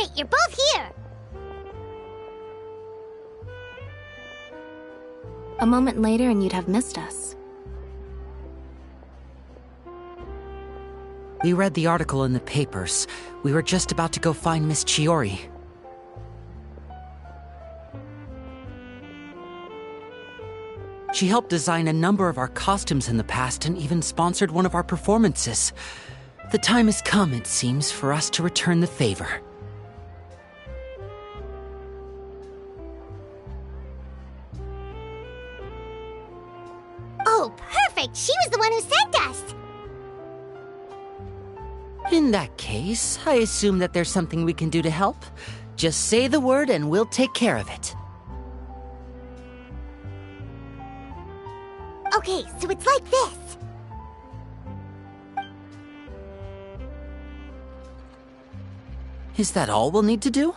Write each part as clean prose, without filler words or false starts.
Great, you're both here! A moment later and you'd have missed us. We read the article in the papers. We were just about to go find Miss Chiori. She helped design a number of our costumes in the past and even sponsored one of our performances. The time has come, it seems, for us to return the favor. Oh, perfect! She was the one who sent us! In that case, I assume that there's something we can do to help. Just say the word and we'll take care of it. Okay, so it's like this. Is that all we'll need to do?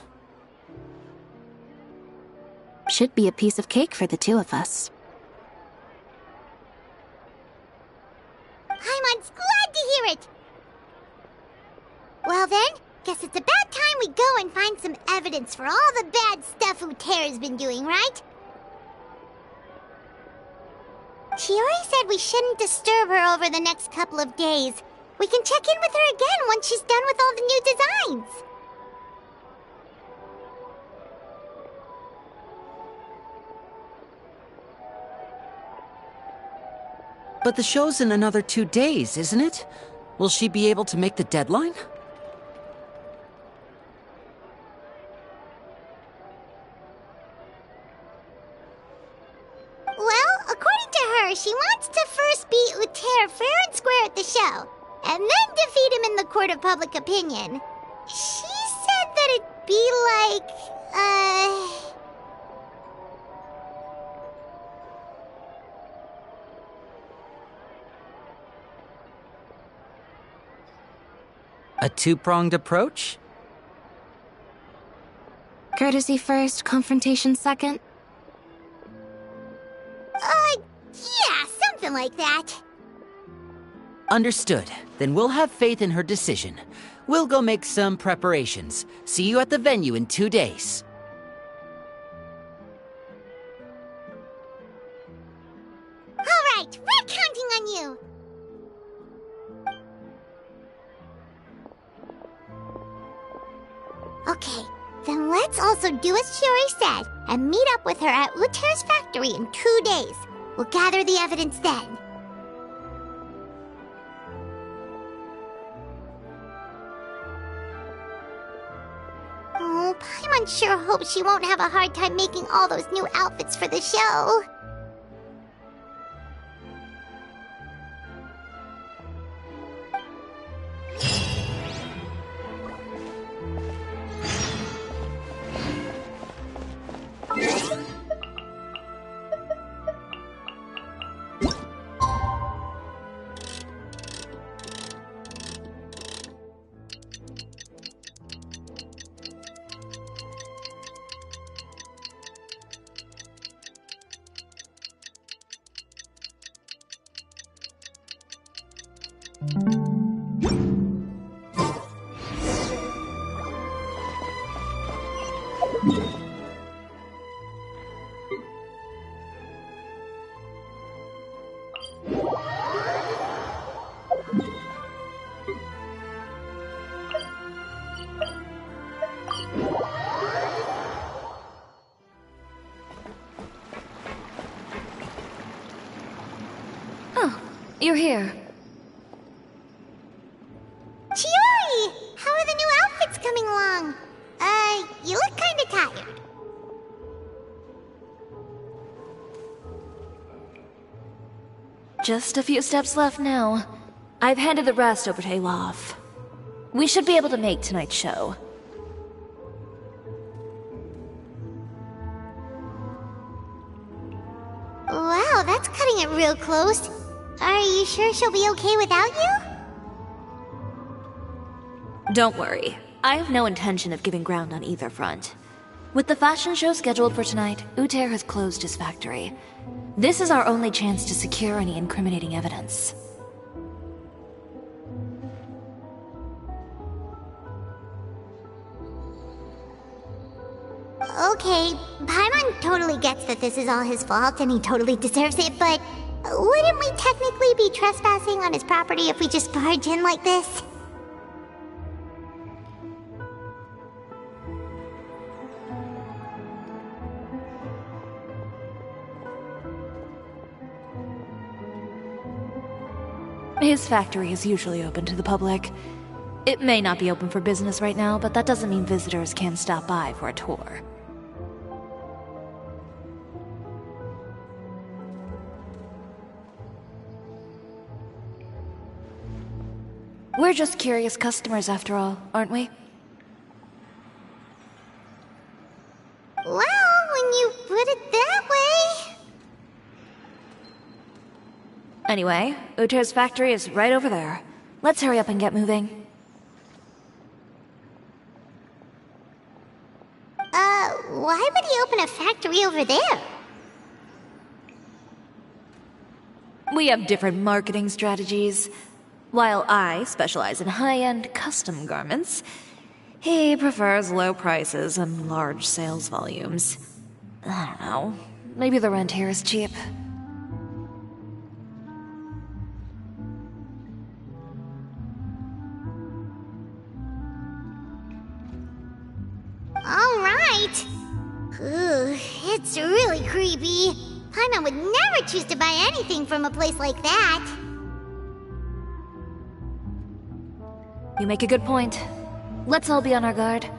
Should be a piece of cake for the two of us. Paimon's glad to hear it! Well then, guess it's about time we go and find some evidence for all the bad stuff Uterra's been doing, right? Chiori said we shouldn't disturb her over the next couple of days. We can check in with her again once she's done with all the new designs. But the show's in another 2 days, isn't it? Will she be able to make the deadline? Well, according to her, she wants to first beat Uter fair and square at the show, and then defeat him in the court of public opinion. She said that it'd be like, A two-pronged approach? Courtesy first, confrontation second? Yeah, something like that. Understood. Then we'll have faith in her decision. We'll go make some preparations. See you at the venue in 2 days. All right, we're counting on you. Okay, then let's also do as Chiori said and meet up with her at Uter's factory in 2 days. We'll gather the evidence then. Oh, Paimon sure hopes she won't have a hard time making all those new outfits for the show. You're here. Chiori! How are the new outfits coming along? You look kinda tired. Just a few steps left now. I've handed the rest over to Teil. We should be able to make tonight's show. Wow, that's cutting it real close. Are you sure she'll be okay without you? Don't worry. I have no intention of giving ground on either front. With the fashion show scheduled for tonight, Uter has closed his factory. This is our only chance to secure any incriminating evidence. Okay, Paimon totally gets that this is all his fault and he totally deserves it, but wouldn't we technically be trespassing on his property if we just barge in like this? His factory is usually open to the public. It may not be open for business right now, but that doesn't mean visitors can't stop by for a tour. We're just curious customers after all, aren't we? Well, when you put it that way... Anyway, Uter's factory is right over there. Let's hurry up and get moving. Why would he open a factory over there? We have different marketing strategies. While I specialize in high-end custom garments, he prefers low prices and large sales volumes. I don't know. Maybe the rent here is cheap. Alright. Ugh, it's really creepy. Paimon would never choose to buy anything from a place like that. You make a good point. Let's all be on our guard.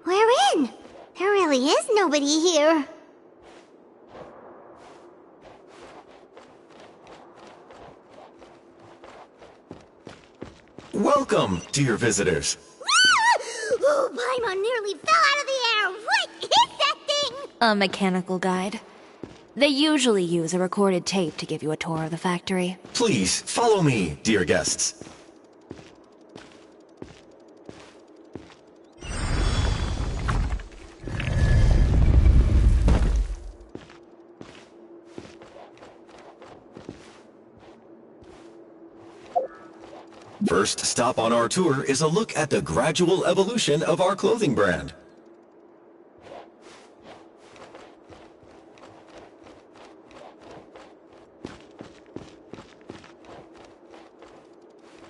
We're in. There really is nobody here. Welcome, dear visitors. Oh, Paimon nearly fell out of the air. What is that thing? A mechanical guide. They usually use a recorded tape to give you a tour of the factory. Please, follow me, dear guests. First stop on our tour is a look at the gradual evolution of our clothing brand.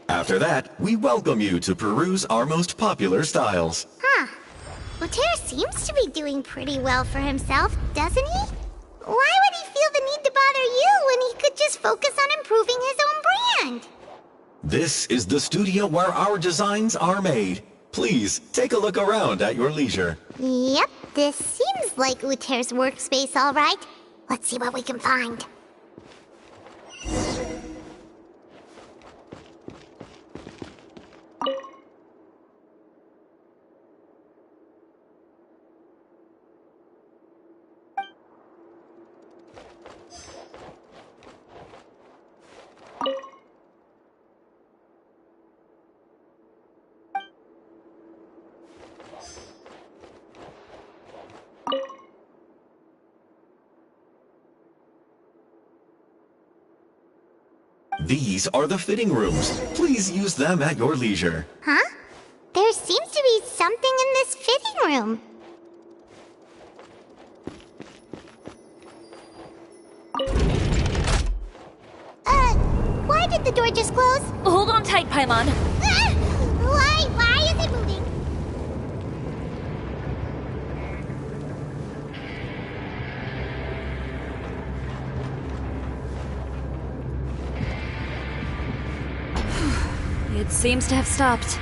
After that, we welcome you to peruse our most popular styles. Huh. Uter seems to be doing pretty well for himself, doesn't he? Why would he feel the need to bother you when he could just focus on improving his own brand? This is the studio where our designs are made. Please, take a look around at your leisure. Yep, this seems like Uter's workspace, all right. Let's see what we can find. These are the fitting rooms. Please use them at your leisure. Huh? There seems to be something in this fitting room. Why did the door just close? Hold on tight, Paimon. Why is it moving? It seems to have stopped.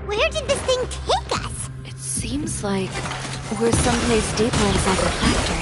Where did this thing take us? It seems like we're someplace deeper inside the factory.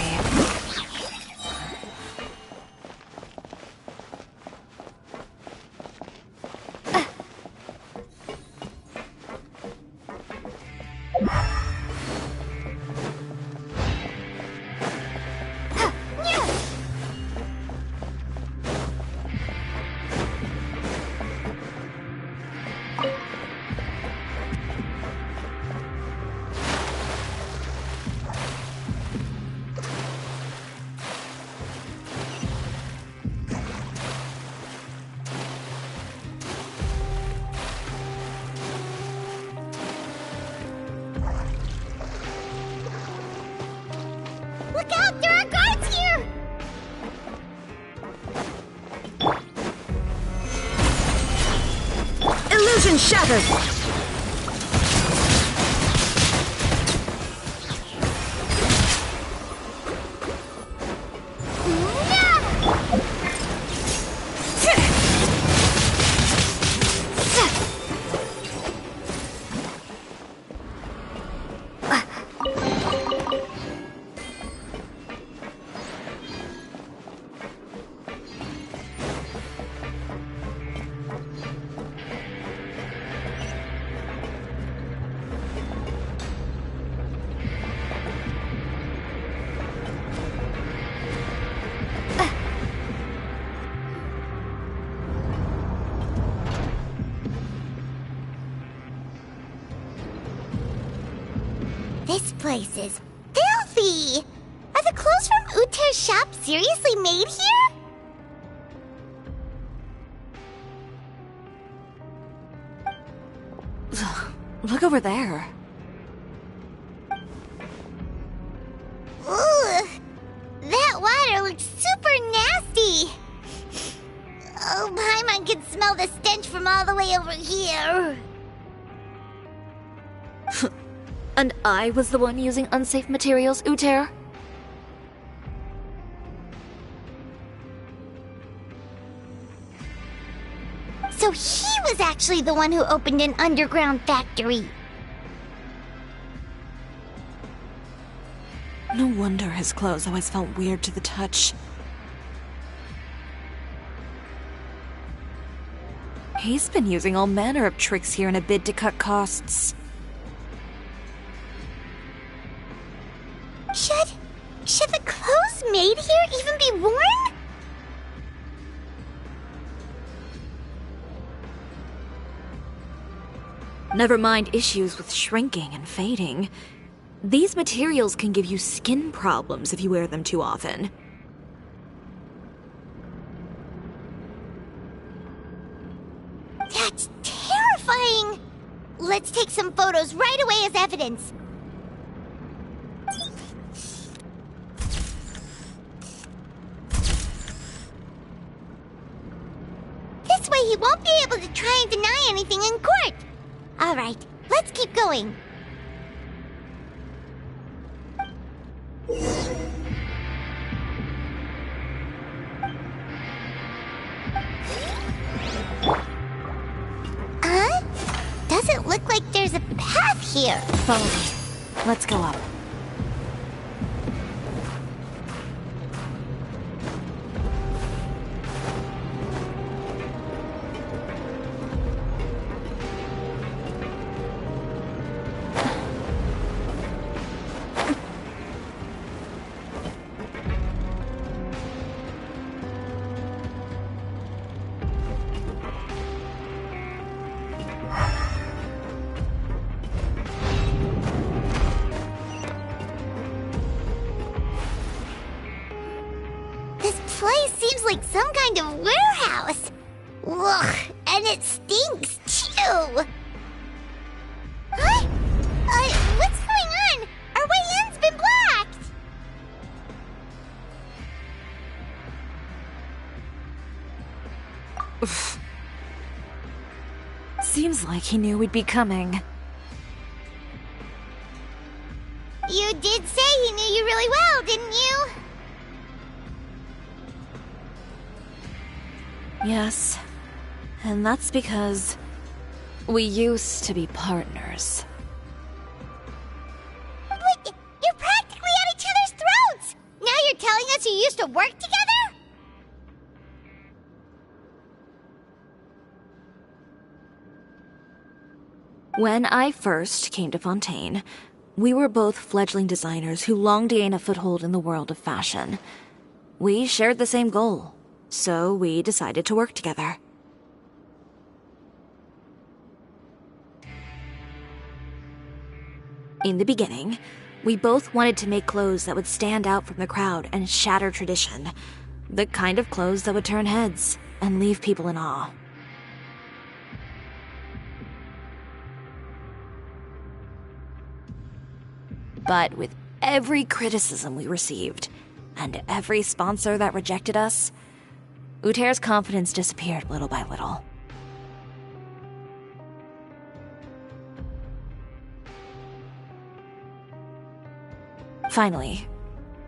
Look out! There are guards here! Illusion shattered! This place is filthy! Are the clothes from Uter's shop seriously made here? Look over there. Ooh, that water looks super nasty! Oh, Paimon can smell the stench from all the way over here. And I was the one using unsafe materials, Uter? So he was actually the one who opened an underground factory. No wonder his clothes always felt weird to the touch. He's been using all manner of tricks here in a bid to cut costs. Should the clothes made here even be worn? Never mind issues with shrinking and fading. These materials can give you skin problems if you wear them too often. That's terrifying! Let's take some photos right away as evidence. This way he won't be able to try and deny anything in court. All right, let's keep going. Doesn't look like there's a path here. Follow me. Let's go up. like some kind of warehouse. Ugh, and it stinks too. Huh? What's going on? Our way in's been blocked. Seems like he knew we'd be coming. You did say he knew you really well, didn't you? Yes. And that's because we used to be partners. But you're practically at each other's throats! Now you're telling us you used to work together? When I first came to Fontaine, we were both fledgling designers who longed to gain a foothold in the world of fashion. We shared the same goal, so we decided to work together. In the beginning, we both wanted to make clothes that would stand out from the crowd and shatter tradition. The kind of clothes that would turn heads and leave people in awe. But with every criticism we received, and every sponsor that rejected us, Uter's confidence disappeared little by little. Finally,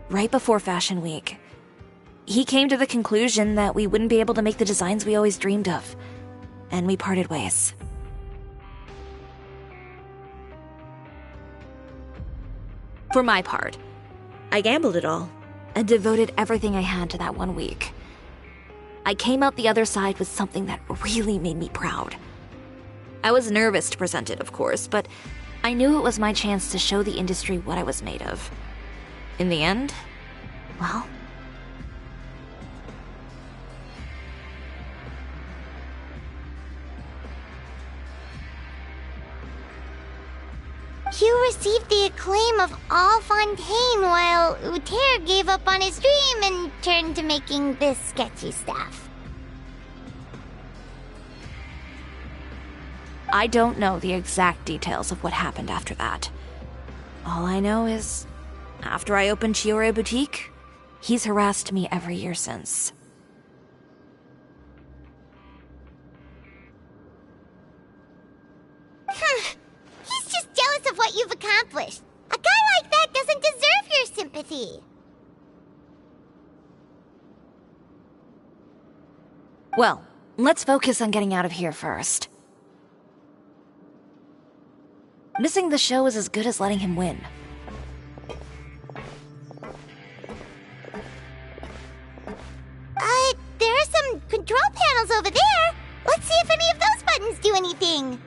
right before Fashion Week, he came to the conclusion that we wouldn't be able to make the designs we always dreamed of, and we parted ways. For my part, I gambled it all and devoted everything I had to that 1 week. I came out the other side with something that really made me proud. I was nervous to present it, of course, but I knew it was my chance to show the industry what I was made of. In the end, well... You received the acclaim of all Fontaine while Uter gave up on his dream and turned to making this sketchy stuff. I don't know the exact details of what happened after that. All I know is, after I opened Cisoria Boutique, he's harassed me every year since. He's just jealous of what you've accomplished. A guy like that doesn't deserve your sympathy. Well, let's focus on getting out of here first. Missing the show is as good as letting him win. There are some control panels over there. Let's see if any of those buttons do anything.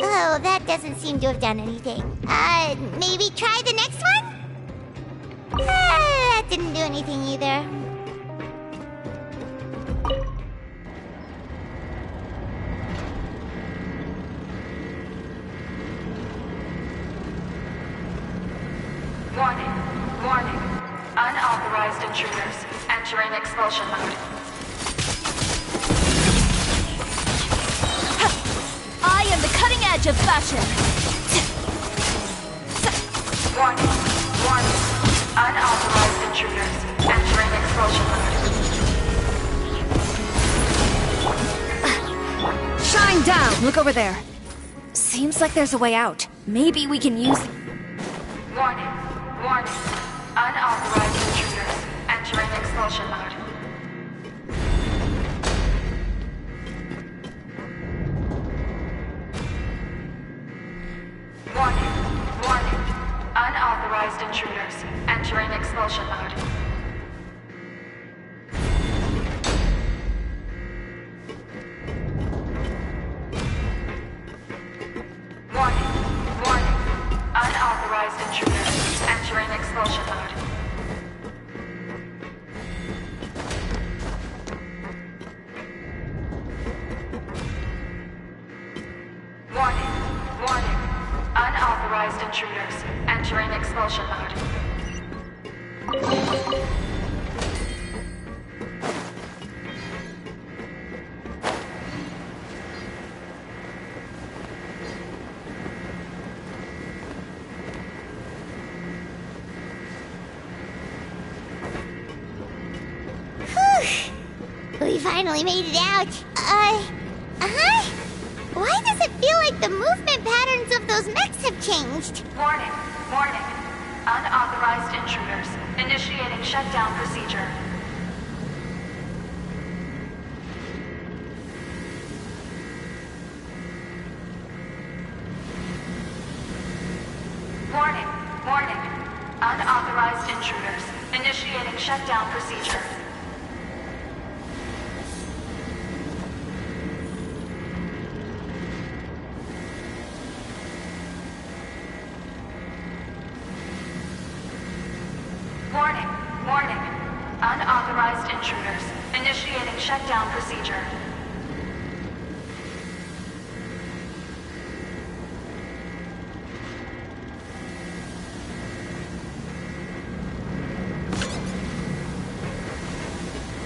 Oh, that doesn't seem to have done anything. Maybe try the next one? That didn't do anything either. Warning. Warning. Unauthorized intruders entering expulsion mode. I am the cutting edge of fashion! Warning. Warning. Unauthorized intruders entering expulsion mode. Shine down! Look over there. Seems like there's a way out. Maybe we can use... Warning. Warning. Unauthorized intruders entering expulsion mode. Warning. Warning. Unauthorized intruders entering expulsion mode. Warning. Warning. Unauthorized intruders entering expulsion mode. Warning. Warning. intruders. Entering expulsion mode. We finally made it out. Why does it feel like the movement patterns of those mechs have changed? Warning. Warning. Unauthorized intruders. Initiating shutdown procedure. Warning. Warning. Unauthorized intruders. Initiating shutdown procedure. Warning. Warning. Unauthorized intruders. Initiating shutdown procedure.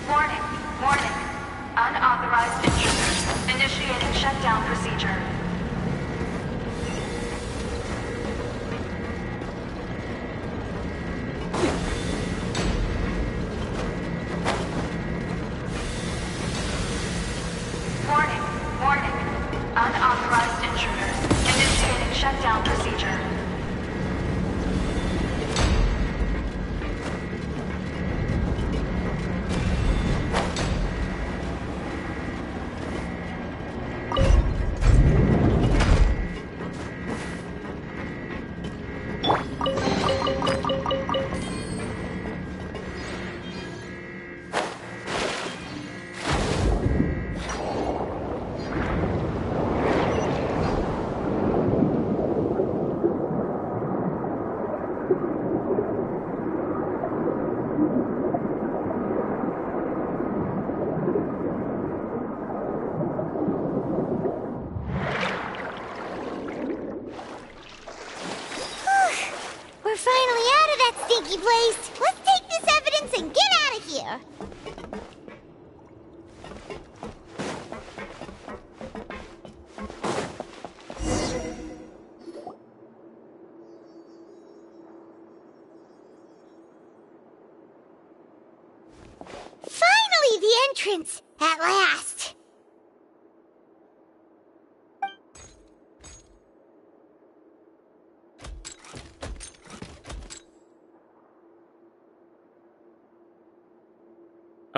Warning. Warning. Unauthorized intruders. Initiating shutdown procedure. Warning. Warning. Unauthorized intruders. Initiating shutdown procedure. We're finally out of that stinky place. Let's take this evidence and get out of here. Finally, the entrance! At last!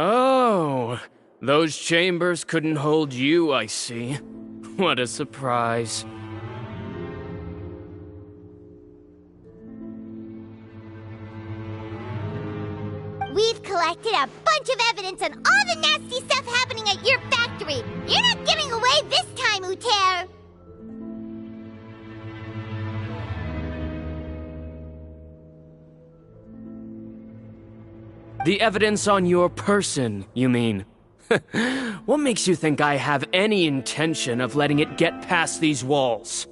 Oh, those chambers couldn't hold you, I see. What a surprise. We've collected a bunch of evidence on all the nasty stuff happening at your factory. You're not getting away this time, Uter. The evidence on your person, you mean? What makes you think I have any intention of letting it get past these walls?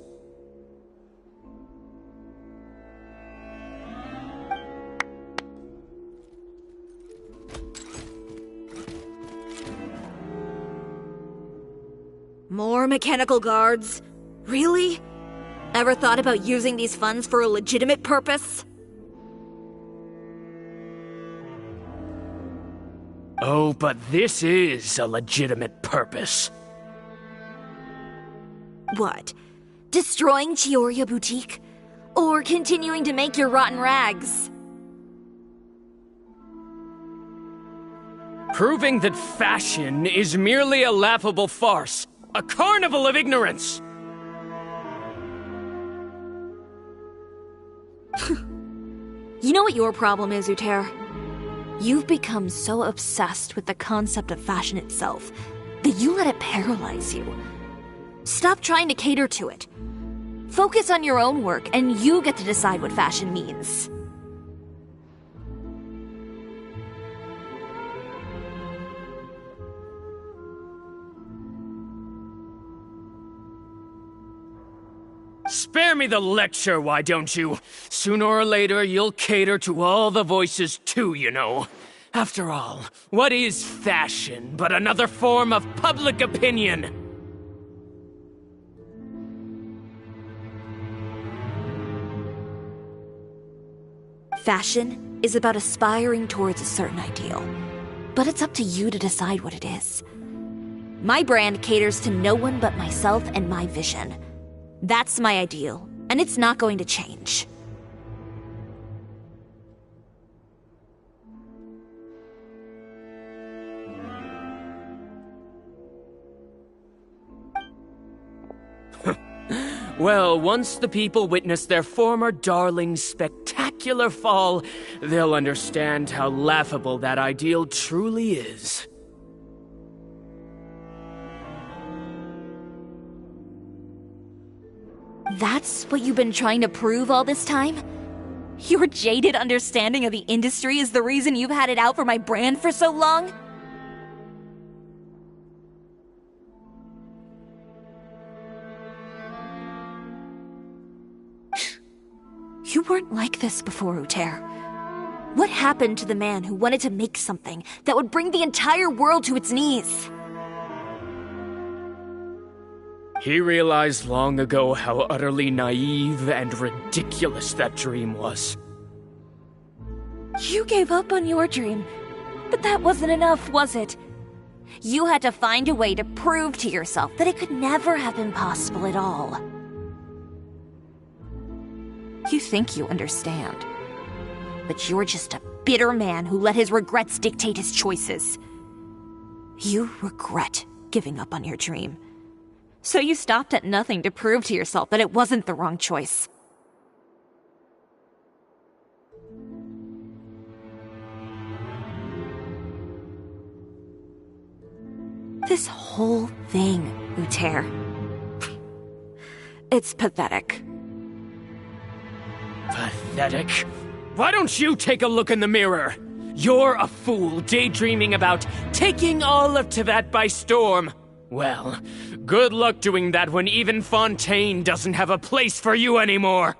More mechanical guards? Really? Ever thought about using these funds for a legitimate purpose? Oh, but this is a legitimate purpose. What? Destroying Cisoria Boutique? Or continuing to make your rotten rags? Proving that fashion is merely a laughable farce. A carnival of ignorance! You know what your problem is, Uter? You've become so obsessed with the concept of fashion itself that you let it paralyze you. Stop trying to cater to it. Focus on your own work, and you get to decide what fashion means. Spare me the lecture, why don't you? Sooner or later, you'll cater to all the voices too, you know. After all, what is fashion but another form of public opinion? Fashion is about aspiring towards a certain ideal, but it's up to you to decide what it is. My brand caters to no one but myself and my vision. That's my ideal, and it's not going to change. Well, once the people witness their former darling's spectacular fall, they'll understand how laughable that ideal truly is. That's what you've been trying to prove all this time? Your jaded understanding of the industry is the reason you've had it out for my brand for so long? You weren't like this before, Uter. What happened to the man who wanted to make something that would bring the entire world to its knees? He realized long ago how utterly naive and ridiculous that dream was. You gave up on your dream, but that wasn't enough, was it? You had to find a way to prove to yourself that it could never have been possible at all. You think you understand, but you're just a bitter man who let his regrets dictate his choices. You regret giving up on your dream. So you stopped at nothing to prove to yourself that it wasn't the wrong choice. This whole thing, Uter. It's pathetic. Pathetic? Why don't you take a look in the mirror? You're a fool daydreaming about taking all of Teyvat by storm. Well, good luck doing that when even Fontaine doesn't have a place for you anymore.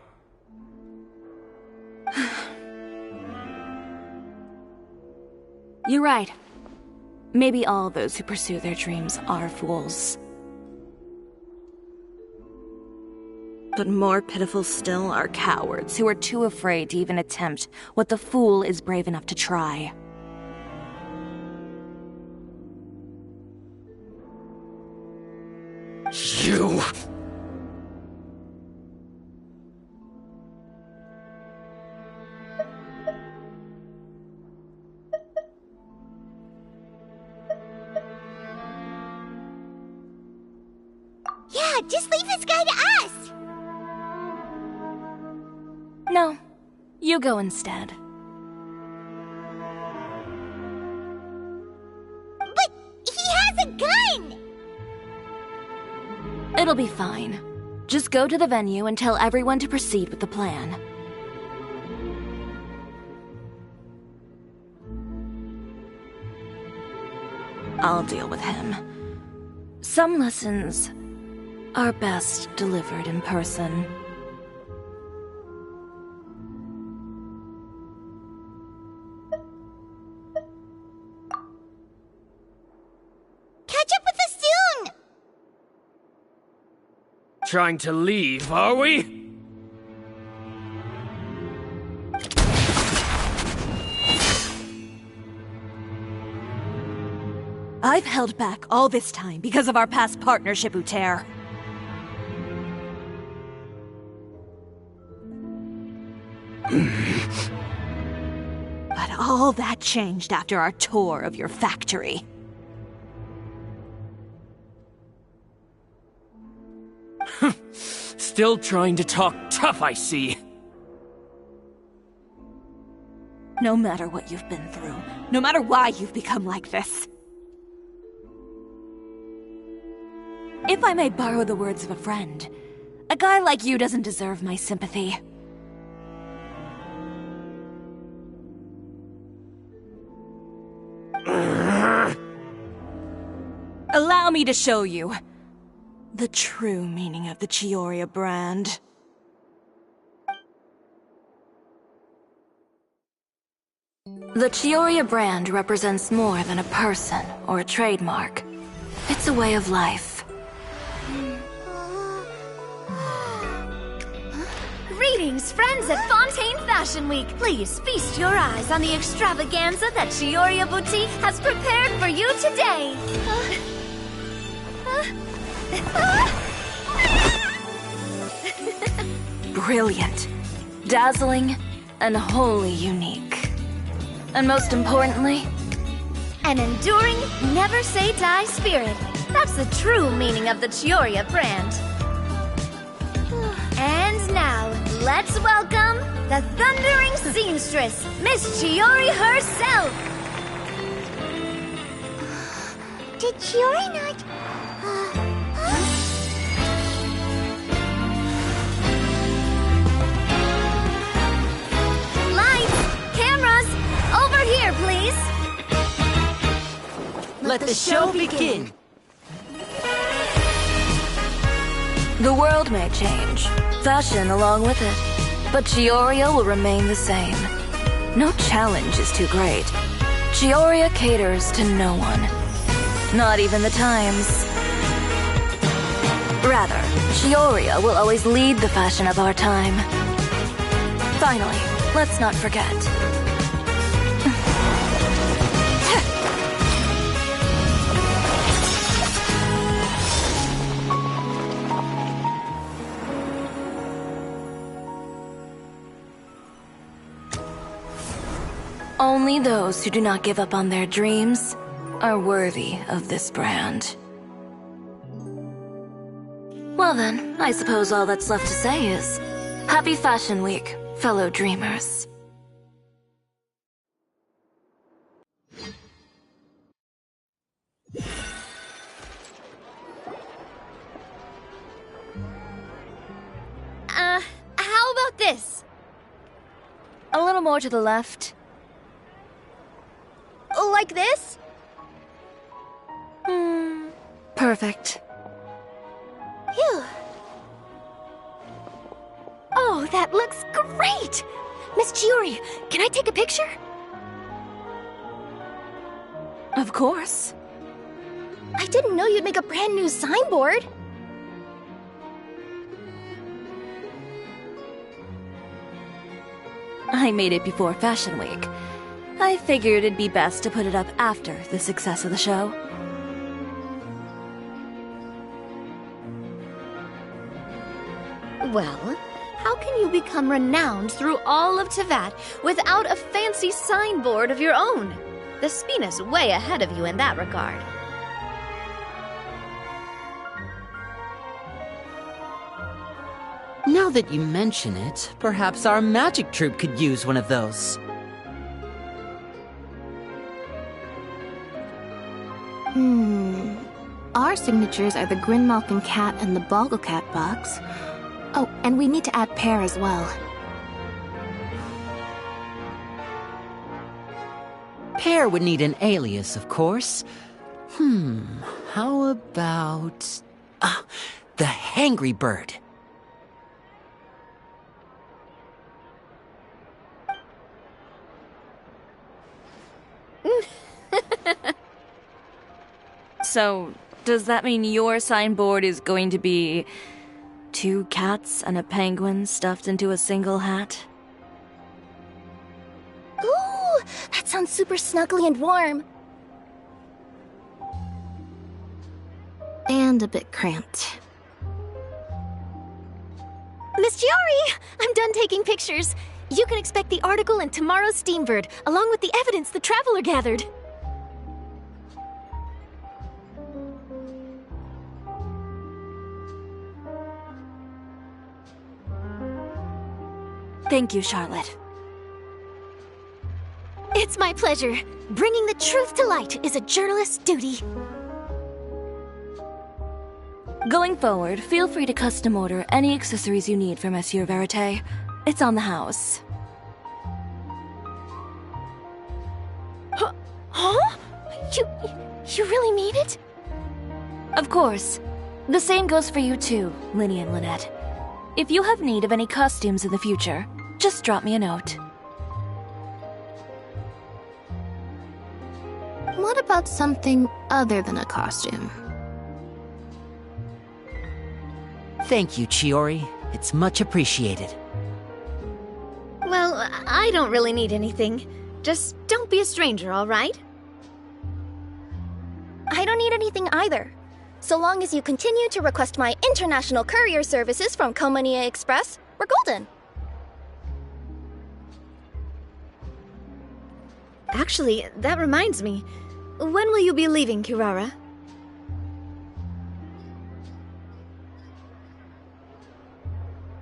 You're right. Maybe all those who pursue their dreams are fools. But more pitiful still are cowards who are too afraid to even attempt what the fool is brave enough to try. You... Yeah, just leave this guy to us! No, you go instead. But he has a gun! It'll be fine. Just go to the venue and tell everyone to proceed with the plan. I'll deal with him. Some lessons are best delivered in person. Catch up with us soon! Trying to leave, are we? I've held back all this time because of our past partnership, Uter. But all that changed after our tour of your factory. Still trying to talk tough, I see. No matter what you've been through, no matter why you've become like this. If I may borrow the words of a friend, a guy like you doesn't deserve my sympathy. Allow me to show you the true meaning of the Cisoria brand. The Cisoria brand represents more than a person or a trademark. It's a way of life. Greetings, friends at Fontaine Fashion Week. Please feast your eyes on the extravaganza that Cisoria Boutique has prepared for you today. Brilliant, dazzling, and wholly unique. And most importantly, An enduring, never-say-die spirit. That's the true meaning of the Cisoria brand. And now, let's welcome the thundering seamstress, Miss Cisoria herself! Did Chiori not... Lights! Cameras! Over here, please! Let the show begin! the world may change, fashion along with it, but Cisoria will remain the same. No challenge is too great. Cisoria caters to no one. Not even the times. Rather, Cisoria will always lead the fashion of our time. Finally, let's not forget. Only those who do not give up on their dreams are worthy of this brand. Well then, I suppose all that's left to say is, Happy Fashion Week, fellow dreamers. How about this? A little more to the left. Like this? Perfect. Phew. Oh, that looks great! Miss Chiori, can I take a picture? Of course. I didn't know you'd make a brand new signboard. I made it before Fashion Week. I figured it'd be best to put it up after the success of the show. Well, how can you become renowned through all of Tevat without a fancy signboard of your own? The Spina's way ahead of you in that regard. Now that you mention it, perhaps our magic troupe could use one of those. Our signatures are the Grinmalkin cat and the Bogglecat box. Oh, and we need to add Pear as well. Pear would need an alias, of course. How about... the Hangry Bird. So, does that mean your signboard is going to be 2 cats and a penguin stuffed into a single hat? Ooh, that sounds super snuggly and warm. And a bit cramped. Miss Chiori, I'm done taking pictures. You can expect the article in tomorrow's Steambird, along with the evidence the Traveler gathered. Thank you, Charlotte. It's my pleasure. Bringing the truth to light is a journalist's duty. Going forward, feel free to custom order any accessories you need for Monsieur Verite. It's on the house. Huh? You really mean it? Of course. The same goes for you too, Linny and Lynette. If you have need of any costumes in the future, just drop me a note. what about something other than a costume? Thank you, Chiori. It's much appreciated. Well, I don't really need anything. Just don't be a stranger, all right? I don't need anything either. So long as you continue to request my international courier services from Komania Express, we're golden. Actually, that reminds me. When will you be leaving, Kirara?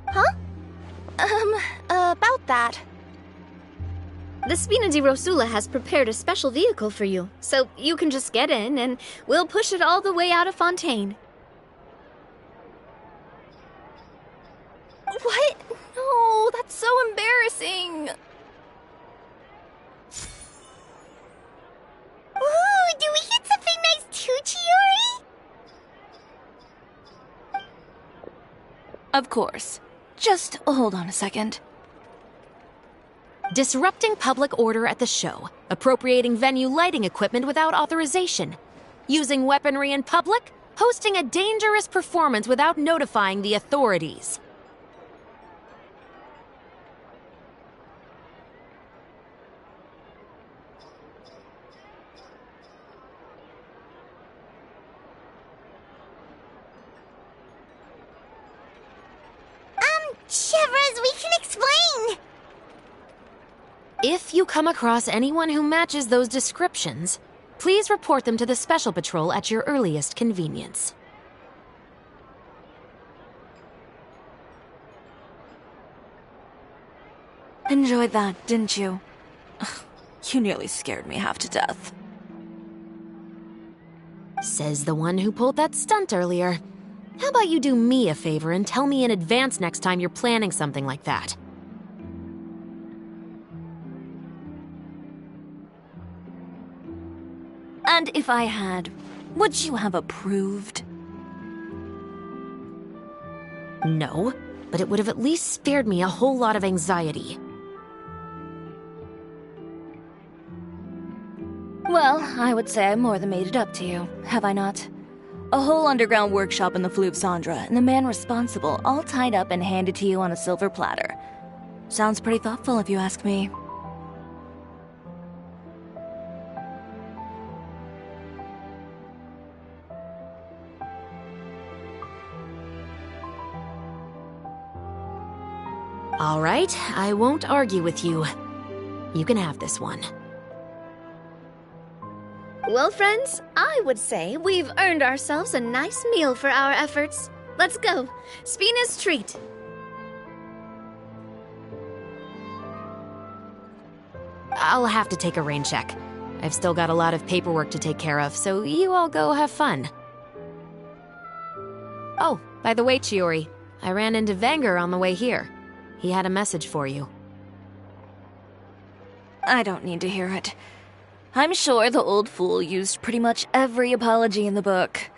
Huh? About that. The Spina di Rosula has prepared a special vehicle for you, so you can just get in and we'll push it all the way out of Fontaine. What? No, that's so embarrassing. Ooh, do we get something nice too, Chiori? Of course. Just hold on a second. Disrupting public order at the show. Appropriating venue lighting equipment without authorization. Using weaponry in public. Hosting a dangerous performance without notifying the authorities. Chevras, we can explain! If you come across anyone who matches those descriptions, please report them to the Special Patrol at your earliest convenience. Enjoyed that, didn't you? You nearly scared me half to death. Says the one who pulled that stunt earlier. How about you do me a favor and tell me in advance next time you're planning something like that? And if I had, would you have approved? No, but it would have at least spared me a whole lot of anxiety. Well, I would say I more than made it up to you, have I not? A whole underground workshop in the Fleuve Cendre, and the man responsible all tied up and handed to you on a silver platter. Sounds pretty thoughtful if you ask me. All right, I won't argue with you. You can have this one. Well, friends, I would say we've earned ourselves a nice meal for our efforts. Let's go. Spina's treat. I'll have to take a rain check. I've still got a lot of paperwork to take care of, so you all go have fun. Oh, by the way, Chiori, I ran into Venger on the way here. He had a message for you. I don't need to hear it. I'm sure the old fool used pretty much every apology in the book.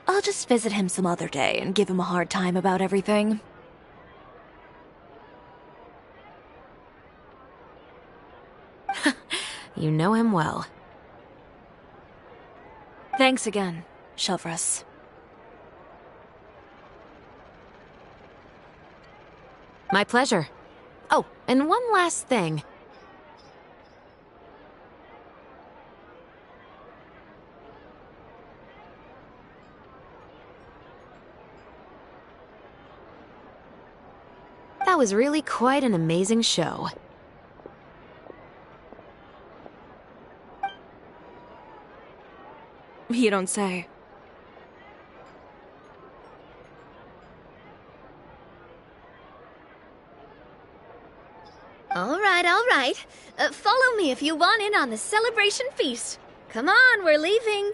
I'll just visit him some other day and give him a hard time about everything. You know him well. Thanks again, Chevras. My pleasure. Oh, and one last thing. That was really quite an amazing show. You don't say. All right. Follow me if you want in on the celebration feast. Come on, we're leaving.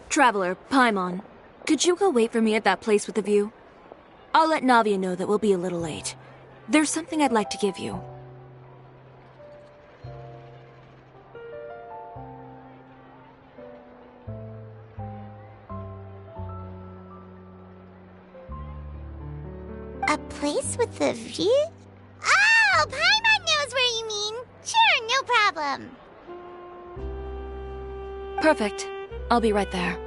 Traveler, Paimon, could you go wait for me at that place with the view? I'll let Navia know that we'll be a little late. There's something I'd like to give you. A place with a view? Oh, Paimon knows where you mean. Sure, no problem. Perfect. I'll be right there.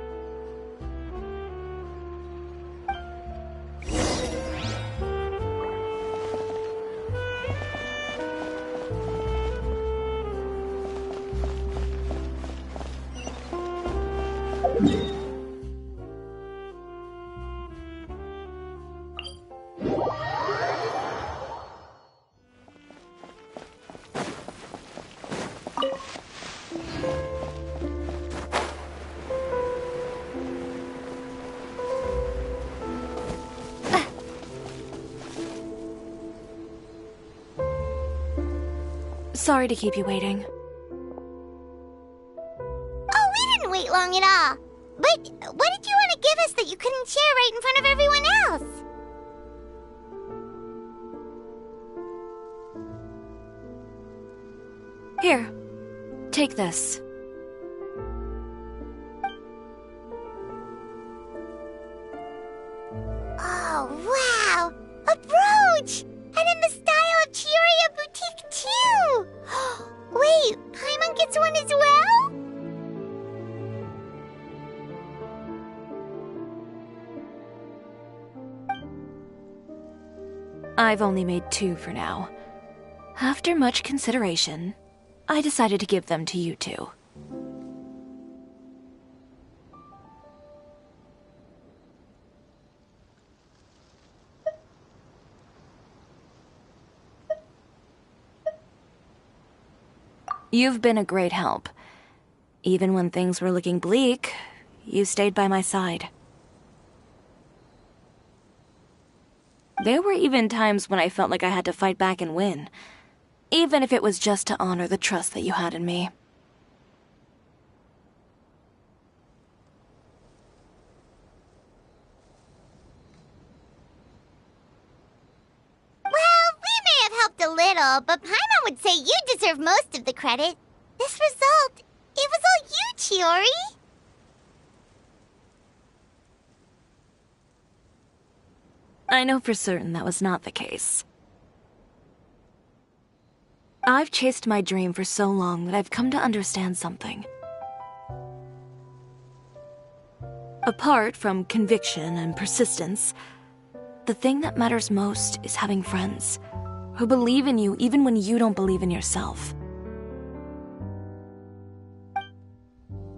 Sorry to keep you waiting. Oh, we didn't wait long at all. But what did you want to give us that you couldn't share right in front of everyone else? Here, take this. Oh, wow! A brooch! And in the style of Cisoria Boutique, too! Wait, Paimon gets one as well? I've only made 2 for now. After much consideration, I decided to give them to you two. You've been a great help. Even when things were looking bleak, you stayed by my side. There were even times when I felt like I had to fight back and win, even if it was just to honor the trust that you had in me. Well, we may have helped a little, but Paimon would say you deserve most of the credit. This result, it was all you, Chiori. I know for certain that was not the case. I've chased my dream for so long that I've come to understand something. Apart from conviction and persistence, the thing that matters most is having friends who believe in you even when you don't believe in yourself.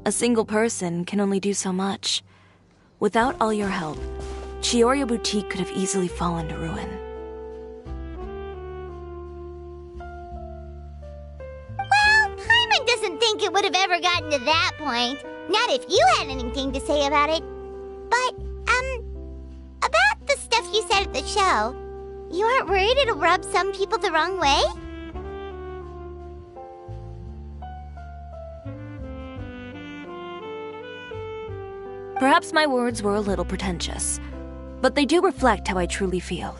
A single person can only do so much. Without all your help, Cisoria Boutique could have easily fallen to ruin. Well, Paimon doesn't think it would have ever gotten to that point. Not if you had anything to say about it. But, about the stuff you said at the show, you aren't worried it'll rub some people the wrong way? Perhaps my words were a little pretentious, but they do reflect how I truly feel.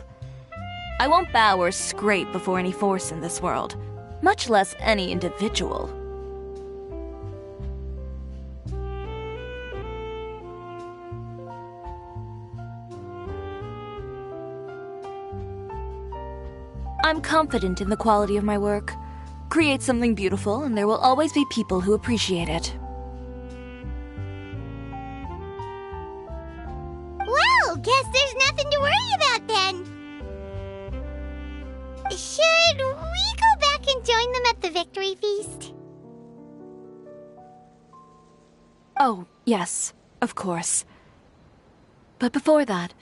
I won't bow or scrape before any force in this world, much less any individual. I'm confident in the quality of my work. Create something beautiful, and there will always be people who appreciate it. Well, guess there's nothing to worry about then. Should we go back and join them at the victory feast? Oh, yes, of course. But before that,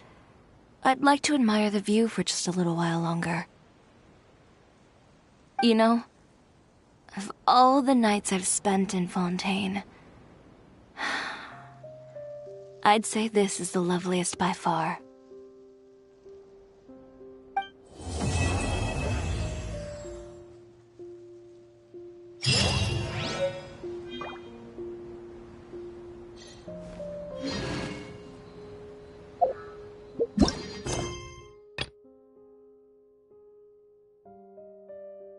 I'd like to admire the view for just a little while longer. You know, of all the nights I've spent in Fontaine, I'd say this is the loveliest by far.